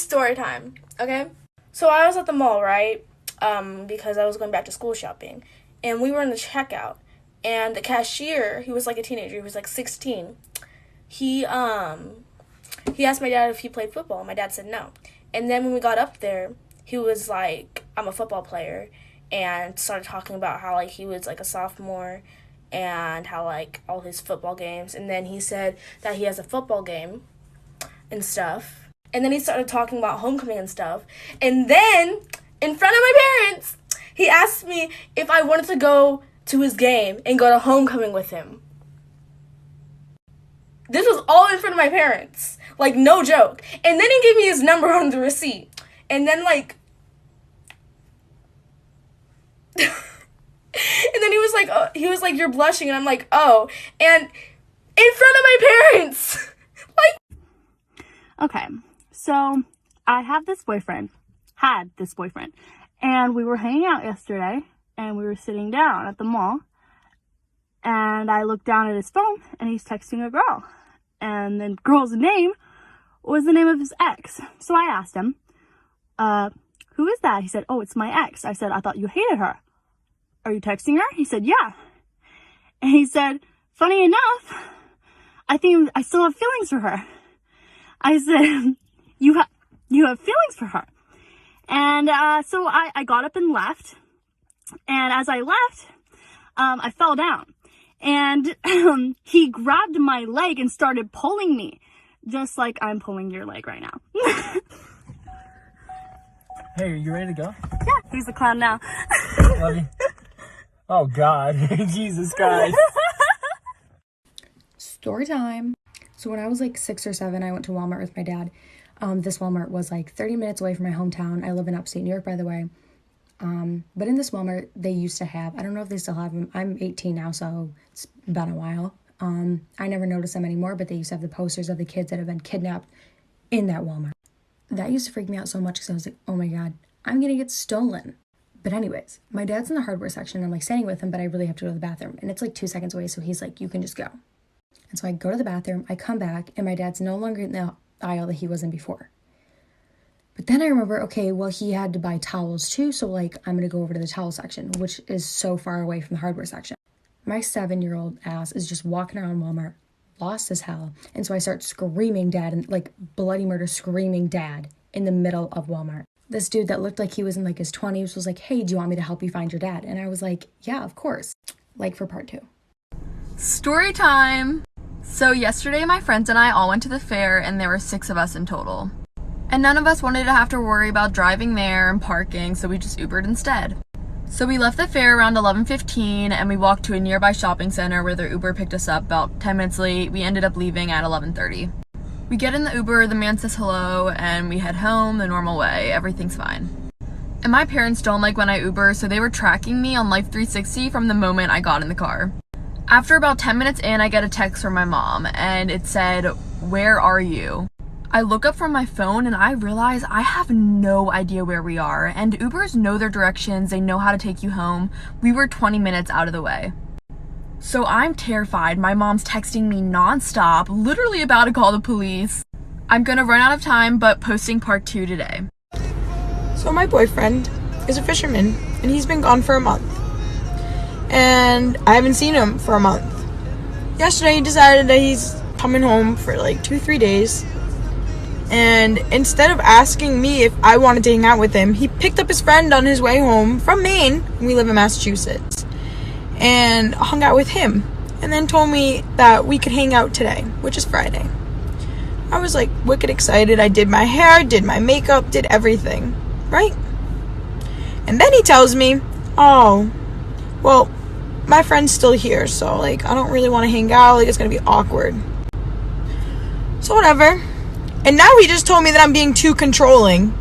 story time, okay? So I was at the mall, right? Because I was going back to school shopping. And we were in the checkout. And the cashier, he was like a teenager, he was like 16. He asked my dad if he played football. My dad said no. And then when we got up there, he was like, I'm a football player. And started talking about how, like, he was, like, a sophomore. And how, like, all his football games. And then he said that he has a football game and stuff. And then he started talking about homecoming and stuff. And then, in front of my parents, he asked me if I wanted to go to his game and go to homecoming with him. This was all in front of my parents. Like, no joke. And then he gave me his number on the receipt. And then, like... and then he was like, you're blushing. And I'm like, oh. And in front of my parents. Okay, so I had this boyfriend, and we were hanging out yesterday, and we were sitting down at the mall, and I looked down at his phone, and he's texting a girl, and the girl's name was the name of his ex. So I asked him, who is that? He said, oh, it's my ex. I said, I thought you hated her. Are you texting her? He said, yeah. And he said, funny enough, I think I still have feelings for her. I said, you have feelings for her. And so I got up and left. And as I left, I fell down. And he grabbed my leg and started pulling me, just like I'm pulling your leg right now. Hey, are you ready to go? Yeah, he's the clown now. Love you. Oh, God. Jesus Christ. Story time. So when I was like 6 or 7, I went to Walmart with my dad. This Walmart was like 30 minutes away from my hometown. I live in upstate New York, by the way. But in this Walmart, they used to have, I don't know if they still have them. I'm 18 now, so it's been a while. I never noticed them anymore, but they used to have the posters of the kids that have been kidnapped in that Walmart. That used to freak me out so much because I was like, oh my God, I'm going to get stolen. But anyways, my dad's in the hardware section. I'm like standing with him, but I really have to go to the bathroom. And it's like 2 seconds away, so he's like, you can just go. And so I go to the bathroom, I come back, and my dad's no longer in the aisle that he was in before. But then I remember, okay, well, he had to buy towels too, so, like, I'm going to go over to the towel section, which is so far away from the hardware section. My 7-year-old ass is just walking around Walmart, lost as hell, and so I start screaming dad, and, like, bloody murder screaming dad in the middle of Walmart. This dude that looked like he was in, like, his 20s was like, hey, do you want me to help you find your dad? And I was like, yeah, of course. Like, for part 2. Story time! So yesterday my friends and I all went to the fair and there were 6 of us in total. And none of us wanted to have to worry about driving there and parking, so we just Ubered instead. So we left the fair around 11:15 and we walked to a nearby shopping center where the Uber picked us up about 10 minutes late. We ended up leaving at 11:30. We get in the Uber, the man says hello, and we head home the normal way. Everything's fine. And my parents don't like when I Uber, so they were tracking me on Life 360 from the moment I got in the car. After about 10 minutes in, I get a text from my mom, and it said, where are you? I look up from my phone and I realize I have no idea where we are, and Ubers know their directions, they know how to take you home. We were 20 minutes out of the way. So I'm terrified. My mom's texting me nonstop, literally about to call the police. I'm gonna run out of time, but posting part 2 today. So my boyfriend is a fisherman, and he's been gone for a month. And I haven't seen him for a month. Yesterday he decided that he's coming home for like 2-3 days. And instead of asking me if I wanted to hang out with him, he picked up his friend on his way home from Maine. We live in Massachusetts. And hung out with him. And then told me that we could hang out today, which is Friday. I was like wicked excited. I did my hair, did my makeup, did everything. Right? And then he tells me, oh, well, my friend's still here, so, like, I don't really want to hang out. Like, it's going to be awkward. So, whatever. And now he just told me that I'm being too controlling